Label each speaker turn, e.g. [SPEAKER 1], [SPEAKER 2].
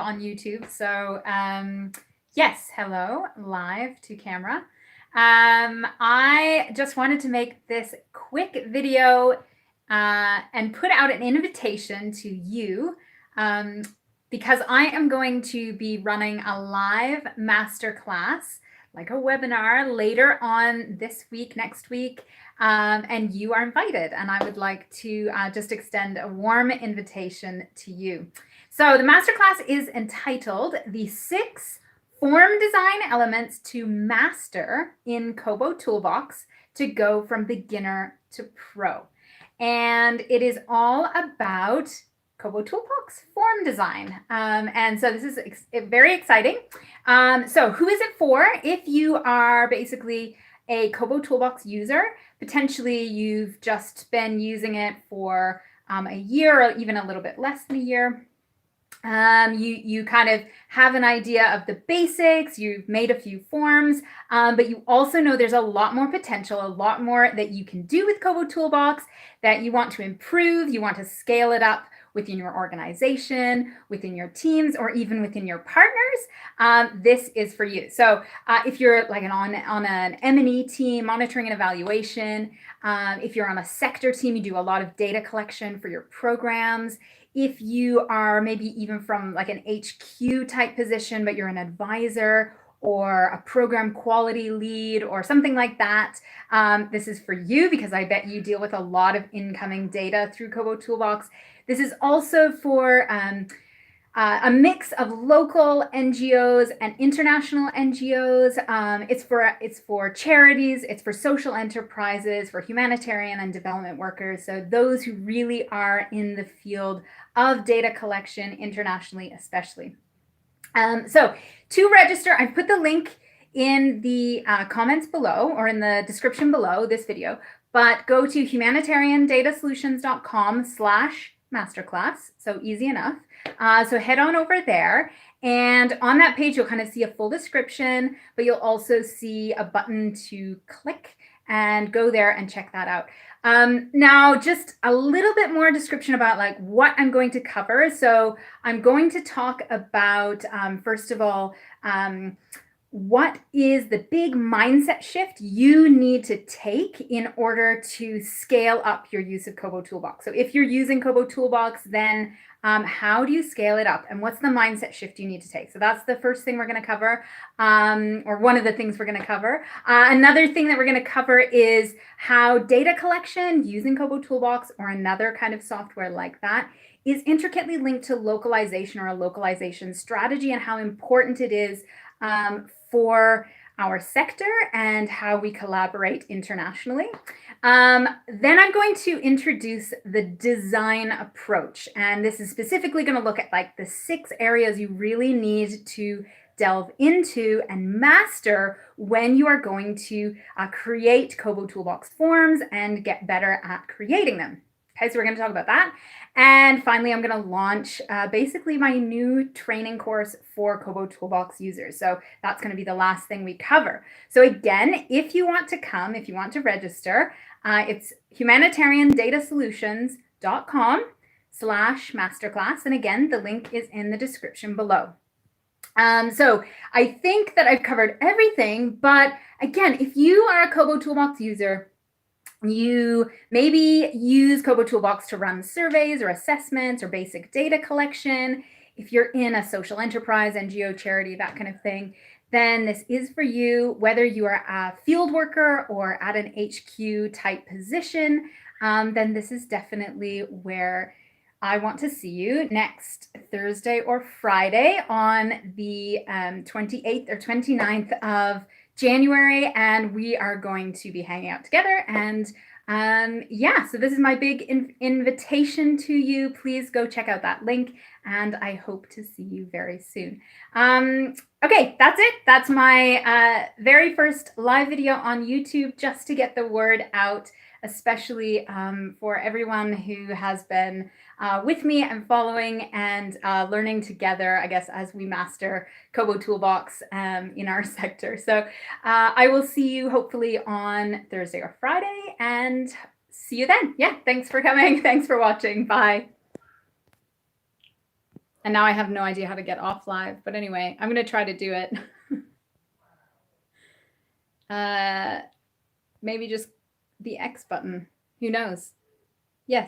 [SPEAKER 1] on YouTube. So yes, hello, live to camera. I just wanted to make this quick video and put out an invitation to you because I am going to be running a live masterclass, like a webinar later on this week, next week, and you are invited. And I would like to just extend a warm invitation to you. So the masterclass is entitled The 6 Form Design Elements to Master in KoboToolbox to Go from Beginner to Pro. And it is all about KoboToolbox form design. And so this is very exciting. So who is it for? If you are basically a KoboToolbox user, potentially you've just been using it for a year or even a little bit less than a year. You kind of have an idea of the basics, you've made a few forms, but you also know there's a lot more potential, a lot more that you can do with KoboToolbox that you want to improve, you want to scale it up within your organization, within your teams, or even within your partners. This is for you. So if you're like on an M&E team, monitoring and evaluation, if you're on a sector team, you do a lot of data collection for your programs. If you are maybe even from like an HQ type position, but you're an advisor or a program quality lead or something like that, this is for you because I bet you deal with a lot of incoming data through KoboToolbox. This is also for a mix of local NGOs and international NGOs. It's for charities, it's for social enterprises, for humanitarian and development workers. So those who really are in the field of data collection internationally, especially. So to register, I've put the link in the comments below or in the description below this video, but go to humanitariandatasolutions.com/masterclass. So easy enough. So head on over there, and on that page, you'll kind of see a full description, but you'll also see a button to click and go there and check that out. Now, just a little bit more description about like what I'm going to cover. So I'm going to talk about, first of all, what is the big mindset shift you need to take in order to scale up your use of KoboToolbox? So if you're using KoboToolbox, then how do you scale it up? And what's the mindset shift you need to take? So that's the first thing we're going to cover, or one of the things we're going to cover. Another thing that we're going to cover is how data collection using KoboToolbox or another kind of software like that is intricately linked to localization or a localization strategy and how important it is for our sector and how we collaborate internationally. Then I'm going to introduce the design approach. And this is specifically going to look at like the 6 areas you really need to delve into and master when you are going to create KoboToolbox forms and get better at creating them. Okay, so we're going to talk about that. And finally, I'm going to launch basically my new training course for KoboToolbox users. So that's going to be the last thing we cover. So again, if you want to come, if you want to register, it's humanitariandatasolutions.com/masterclass. And again, the link is in the description below. So I think that I've covered everything. But again, if you are a KoboToolbox user, you maybe use KoboToolbox to run surveys or assessments or basic data collection. If you're in a social enterprise, NGO, charity, that kind of thing, then this is for you, whether you are a field worker or at an HQ type position, then this is definitely where I want to see you next Thursday or Friday on the 28th or 29th of January, and we are going to be hanging out together. And yeah, so this is my big invitation to you. Please go check out that link, and I hope to see you very soon. Okay, that's it. That's my very first live video on YouTube, just to get the word out, especially for everyone who has been with me and following and learning together, I guess, as we master KoboToolbox in our sector. So I will see you hopefully on Thursday or Friday, and see you then. Yeah, thanks for coming. Thanks for watching. Bye. And now I have no idea how to get off live. But anyway, I'm going to try to do it. Maybe just the X button. Who knows? Yes.